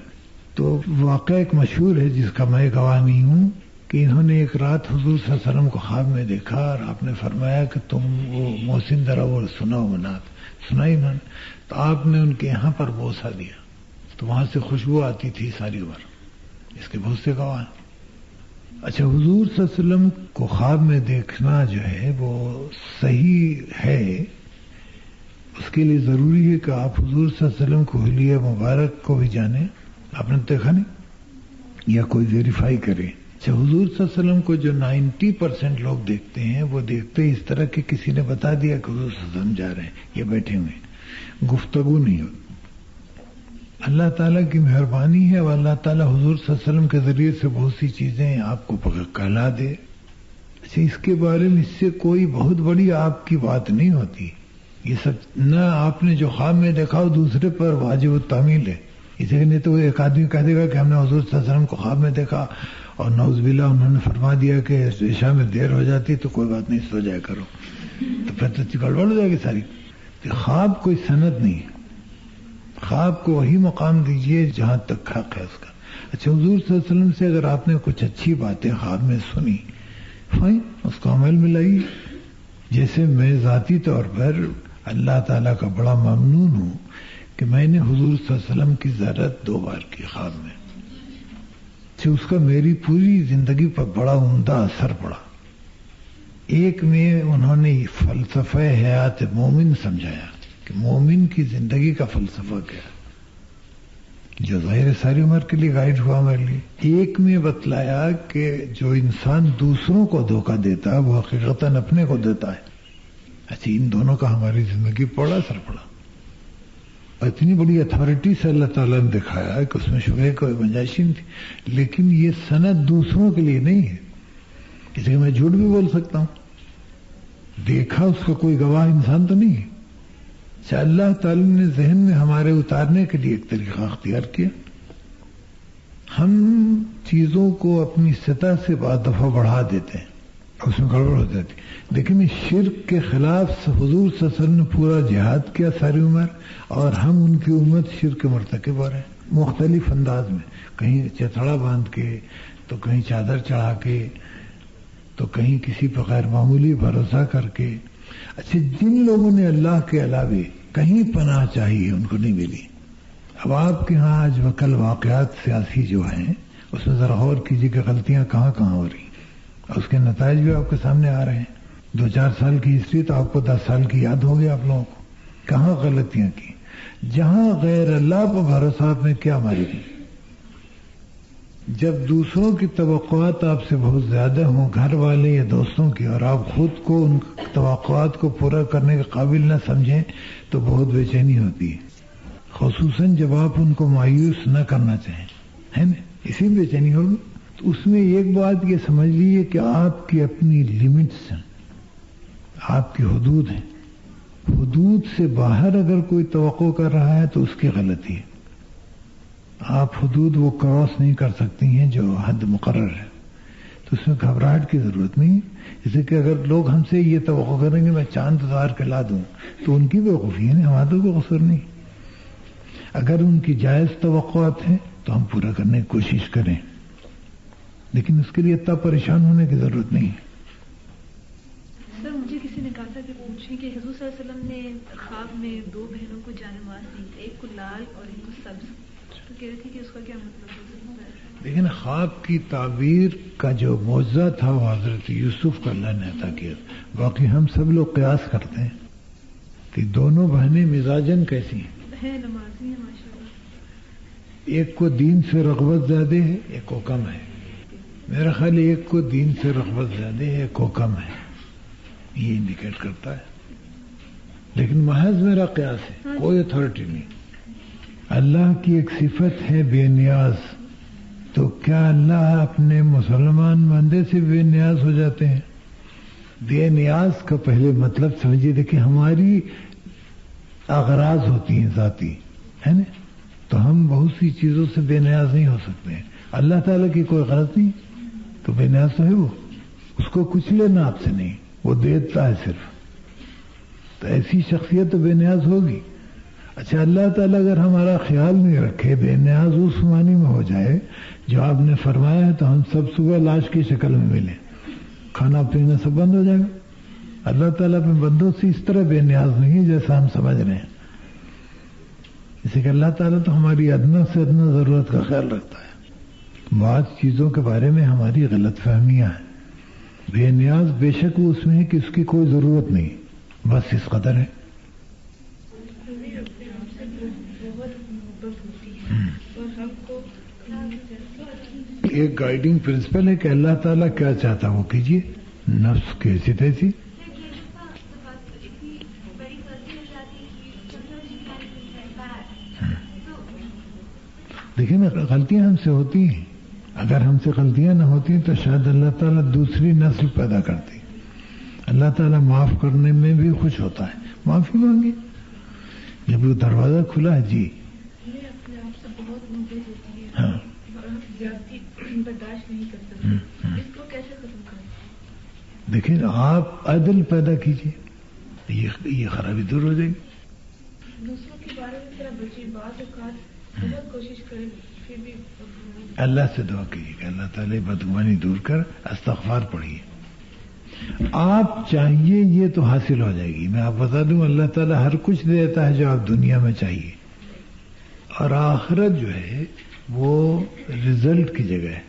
تو واقعہ ایک مشہور ہے جس کا میں گواہ نہیں ہوں کہ انہوں نے ایک رات حضور صلی اللہ علیہ وسلم کو خواب میں دیکھا اور آپ نے فرمایا کہ تم وہ محسن ذرا وہ سناؤ منات. سنائی انہوں نے. تو آپ نے ان کے یہاں پر بوسہ دیا تو وہاں سے خوشبو آتی تھی ساری عمر. اس کے بہت سے گواہ ہیں. اچھا، حضور صلی اللہ علیہ وسلم کو خواب میں دیکھنا جو ہے وہ صحیح ہے، اس کے لیے ضروری ہے کہ آپ حضور صلی اللہ علیہ وسلم کو حلیہ مبارک کو بھی جانیں. آپ نے دیکھا نہیں یا کوئی ویریفائی کرے. اچھا، حضور صلی اللہ علیہ وسلم کو جو 90% لوگ دیکھتے ہیں وہ دیکھتے اس طرح کہ کسی نے بتا دیا کہ حضور صلی اللہ علیہ وسلم جا رہے ہیں، یہ بیٹھے ہوئے ہیں، گفتگو نہیں ہوتی. اللہ تعالیٰ کی مہربانی ہے اور اللہ تعالیٰ حضور صلی اللہ علیہ وسلم کے ذریعے سے بہت سی چیزیں آپ کو کہلا دے. اچھا، اس کے بارے میں اس سے کوئی بہت بڑی آپ کی بات نہیں ہوتی. یہ سب نہ آپ نے جو خواب میں دیکھا ہو دوسرے پر واجب التعمیل ہے. اسی لیے تو ایک آدمی کہہ دے گا کہ ہم نے حضور صلی اللہ علیہ وسلم کو خواب میں دیکھا اور نعوذ باللہ انہوں نے فرما دیا کہ عشاء میں دیر ہو جاتی تو کوئی بات نہیں، سو جایا کرو، تو پھر تو گڑبڑ ہو جائے گی ساری. خواب کوئی سند نہیں ہے. خواب کو وہی مقام دیجئے جہاں تک حق ہے اس کا. اچھا، حضور صلی اللہ علیہ وسلم سے اگر آپ نے کچھ اچھی باتیں خواب میں سنی، فائن، اس کو عمل میں لائیے. جیسے میں ذاتی طور پر اللہ تعالیٰ کا بڑا ممنون ہوں کہ میں نے حضور صلی اللہ علیہ وسلم کی زیارت 2 بار کی خواب میں. اس کا میری پوری زندگی پر بڑا عمدہ اثر پڑا. ایک میں انہوں نے فلسفہ حیات مومن سمجھایا کہ مومن کی زندگی کا فلسفہ کیا، جو ظاہر ساری عمر کے لیے گائیڈ ہوا میرے لیے. ایک میں بتلایا کہ جو انسان دوسروں کو دھوکہ دیتا ہے وہ حقیقتاً اپنے کو دیتا ہے. اچھا، ان دونوں کا ہماری زندگی پر بڑا اثر پڑا. اتنی بڑی اتھارٹی سے اللہ تعالیٰ نے دکھایا کہ اس میں شبہ کوئی گنجائش نہیں تھی. لیکن یہ سند دوسروں کے لیے نہیں ہے، اس لیے میں جھوٹ بھی بول سکتا ہوں. دیکھا اس کا کوئی گواہ انسان تو نہیں ہے. اچھا، اللہ تعالیٰ نے ذہن میں ہمارے اتارنے کے لیے ایک طریقہ اختیار کیا. ہم چیزوں کو اپنی سطح سے بعض دفعہ بڑھا دیتے ہیں، اس میں گڑبڑ ہو جاتی. لیکن شرک کے خلاف حضور صلی اللہ علیہ وسلم نے پورا جہاد کیا ساری عمر، اور ہم ان کی امت شرک کے مرتکب ہو رہے ہیں مختلف انداز میں. کہیں چتڑا باندھ کے، تو کہیں چادر چڑھا کے، تو کہیں کسی پر غیر معمولی بھروسہ کر کے. اچھا، جن لوگوں نے اللہ کے علاوہ کہیں پناہ چاہیے ان کو نہیں ملی. اب آپ کے ہاں آج وکل واقعات سیاسی جو ہیں اس میں ذرا غور کیجیے کہ غلطیاں کہاں کہاں ہو رہی ہیں، اور اس کے نتائج بھی آپ کے سامنے آ رہے ہیں. 2-4 سال کی ہسٹری تو آپ کو 10 سال کی یاد ہو گیا آپ لوگوں کو. کہاں غلطیاں کی، جہاں غیر اللہ پر بھروسہ آپ نے کیا ماری دی. جب دوسروں کی توقعات آپ سے بہت زیادہ ہوں، گھر والے یا دوستوں کی، اور آپ خود کو ان توقعات کو پورا کرنے کے قابل نہ سمجھیں تو بہت بے چینی ہوتی ہے. خصوصاً جب آپ ان کو مایوس نہ کرنا چاہیں، ہے نا، اسی بے چینی ہوگی. تو اس میں ایک بات یہ سمجھ لیجیے کہ آپ کی اپنی لمٹس ہیں، آپ کی حدود ہیں. حدود سے باہر اگر کوئی توقع کر رہا ہے تو اس کی غلطی ہے. آپ حدود وہ کراس نہیں کر سکتی ہیں جو حد مقرر ہے، تو اس میں گھبراہٹ کی ضرورت نہیں. جیسے کہ اگر لوگ ہم سے یہ توقع کریں گے میں چاند اتار کے لا دوں تو ان کی بیوقوفی ہے، ہمارا تو کوئی قصور نہیں. اگر ان کی جائز توقعات ہیں تو ہم پورا کرنے کی کوشش کریں، لیکن اس کے لیے اتنا پریشان ہونے کی ضرورت نہیں ہے. سر، مجھے کسی نے کہا تھا کہ پوچھیں کہ حضور صلی اللہ علیہ وسلم نے خواب میں 2 بہنوں کو جانماز دی، ایک کو لال اور ایک کو سبز، تو کہہ رہی تھی کہ اس کا کیا مطلب ہے؟ لیکن خواب کی تعبیر کا جو معجزہ تھا وہ حضرت یوسف کا اللہ نے عطا کیا. باقی ہم سب لوگ قیاس کرتے ہیں کہ دونوں بہنیں مزاجن کیسی ہیں. نمازی ہیں ماشاءاللہ. ایک کو دین سے رغبت زیادہ ہے، ایک کو کم ہے. میرا خیال ایک کو دین سے رغبت زیادہ ہے، ایک کو کم ہے، یہ انڈیکیٹ کرتا ہے. لیکن محض میرا قیاس ہے، کوئی اتھارٹی نہیں. اللہ کی ایک صفت ہے بے نیاز، تو کیا اللہ اپنے مسلمان بندے سے بے نیاز ہو جاتے ہیں؟ بے نیاز کا پہلے مطلب سمجھیے. دیکھیں، ہماری اغراض ہوتی ہیں ذاتی، ہے نا، تو ہم بہت سی چیزوں سے بے نیاز نہیں ہو سکتے ہیں. اللہ تعالیٰ کی کوئی غرض نہیں تو بے نیاز تو ہے وہ، اس کو کچھ لینا آپ سے نہیں، وہ دیتا ہے صرف. تو ایسی شخصیت تو بے نیاز ہوگی. اچھا، اللہ تعالیٰ اگر ہمارا خیال نہیں رکھے، بے نیاز اس معنی میں ہو جائے جو آپ نے فرمایا ہے، تو ہم سب صبح لاش کی شکل میں ملیں، کھانا پینا سب بند ہو جائے گا. اللہ تعالیٰ اپنے بندوں سے اس طرح بے نیاز نہیں ہے جیسا ہم سمجھ رہے ہیں. اسے کہ اللہ تعالیٰ تو ہماری ادنا سے ادنا ضرورت کا خیال رکھتا ہے. بعض چیزوں کے بارے میں ہماری غلط فہمیاں ہیں. بے نیاز بے شک وہ اس میں ہے کہ اس کی کوئی ضرورت نہیں، بس اس قدر ہے. ایک گائیڈنگ پرنسپل ہے کہ اللہ تعالیٰ کیا چاہتا وہ کیجیے، نفس کیسی تیسی. دیکھیں نا، غلطیاں ہم سے ہوتی ہیں، اگر ہم سے غلطیاں نہ ہوتی تو شاید اللہ تعالیٰ دوسری نسل پیدا کرتی. اللہ تعالیٰ معاف کرنے میں بھی خوش ہوتا ہے. معافی مانگے، جب وہ دروازہ کھلا ہے. جی ہاں، برداشت نہیں کر سکتے، اس کو کیسے ختم کریں؟ دیکھیں آپ عدل پیدا کیجیے، یہ خرابی دور ہو جائے گی. دوسروں کے بارے میں طرح بچی بعض اوقات بہت کوشش کریں، پھر بھی اللہ سے دعا کیجیے کہ اللہ تعالیٰ بدگمانی دور کر، استغفار پڑھیے. آپ چاہیے یہ تو حاصل ہو جائے گی. میں آپ بتا دوں، اللہ تعالیٰ ہر کچھ دیتا ہے جو آپ دنیا میں چاہیے، اور آخرت جو ہے وہ رزلٹ کی جگہ ہے،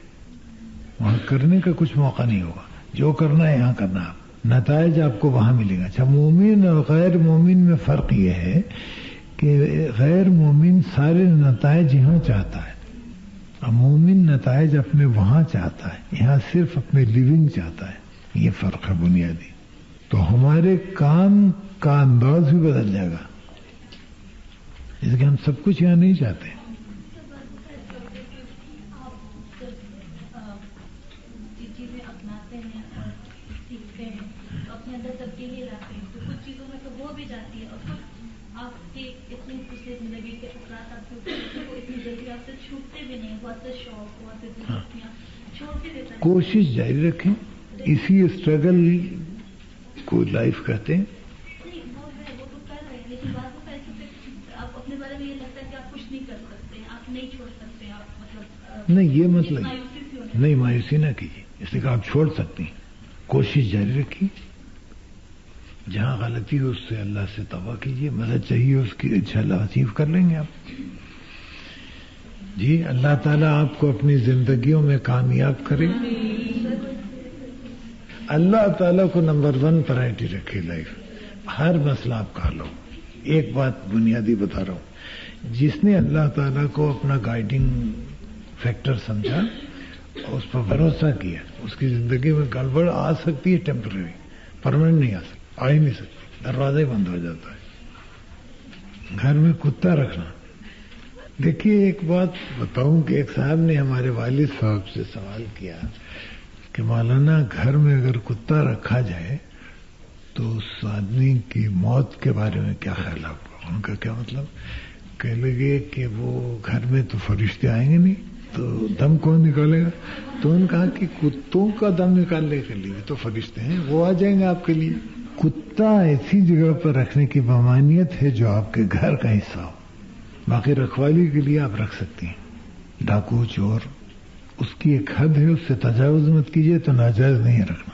وہاں کرنے کا کچھ موقع نہیں ہوگا. جو کرنا ہے یہاں کرنا، آپ نتائج آپ کو وہاں ملے گا. اچھا، مومن اور غیر مومن میں فرق یہ ہے کہ غیر مومن سارے نتائج یہاں چاہتا ہے، اور مومن نتائج اپنے وہاں چاہتا ہے، یہاں صرف اپنے لیونگ چاہتا ہے. یہ فرق ہے بنیادی. تو ہمارے کام کا انداز بھی بدل جائے گا، اس کہ ہم سب کچھ یہاں نہیں چاہتے. چیزیں اپناتے ہیں اور سیکھتے ہیں تو اپنے اندر تبدیلی لاتے ہیں، تو کچھ چیزوں میں تو وہ بھی جاتی ہے، اور کچھ آپ کی اتنی پچھلے زندگی کے اثرات آپ کے اوپر اتنی جلدی آپ سے چھوٹتے بھی نہیں. بہت سے شوق، بہت سے دلچسپیاں چھوڑ کے دیتا ہے. کوشش جاری رکھیں، اسی اسٹرگل کو لائف کہتے ہیں. نہیں، وہ ہے، وہ تو کر رہے ہیں، لیکن بعض اوقات ایسے آپ اپنے بارے میں یہ لگتا ہے کہ آپ کچھ نہیں کر سکتے، آپ نہیں چھوڑ سکتے، آپ مطلب نہیں، یہ مطلب نہیں، مایوسی نہ کیجیے. اس لیے کہ آپ چھوڑ سکتی ہیں، کوشش جاری رکھیے. جہاں غلطی ہو اس سے اللہ سے توبہ کیجیے، مدد چاہیے اس کی، انشاءاللہ اچیو کر لیں گے آپ. جی، اللہ تعالیٰ آپ کو اپنی زندگیوں میں کامیاب کرے. اللہ تعالیٰ کو نمبر 1 پرائرٹی رکھے لائف. ہر مسئلہ آپ کا حل ہو. ایک بات بنیادی بتا رہا ہوں، جس نے اللہ تعالیٰ کو اپنا گائیڈنگ فیکٹر سمجھا اور اس پر بھروسہ کیا، اس کی زندگی میں گڑبڑ آ سکتی ہے، ٹیمپرری، پرماننٹ نہیں آ سکتی، آ ہی نہیں سکتی، دروازہ ہی بند ہو جاتا ہے. گھر میں کتا رکھنا. دیکھیے، ایک بات بتاؤں کہ ایک صاحب نے ہمارے والد صاحب سے سوال کیا کہ مولانا، گھر میں اگر کتا رکھا جائے تو اس آدمی کی موت کے بارے میں کیا خیال آپ کو؟ ان کا کیا مطلب؟ کہنے لگے کہ وہ گھر میں تو فرشتے آئیں گے نہیں، تو دم کون نکالے گا؟ تو انہوں نے کہا کہ کتوں کا دم نکالنے کے لیے تو فرشتے ہیں، وہ آ جائیں گے آپ کے لیے. کتا ایسی جگہ پر رکھنے کی ممانعت ہے جو آپ کے گھر کا حصہ ہو. باقی رکھوالی کے لیے آپ رکھ سکتی ہیں. ڈاکو، چور، اس کی ایک حد ہے، اس سے تجاوز مت کیجیے، تو ناجائز نہیں ہے رکھنا.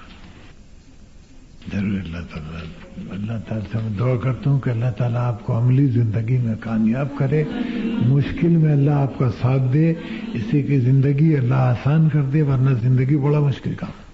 ضرور اللہ تعالیٰ سے میں دعا کرتا ہوں کہ اللہ تعالیٰ آپ کو عملی زندگی میں کامیاب کرے، مشکل میں اللہ آپ کا ساتھ دے، اس سے کہ زندگی اللہ آسان کر دے، ورنہ زندگی بڑا مشکل کام ہے.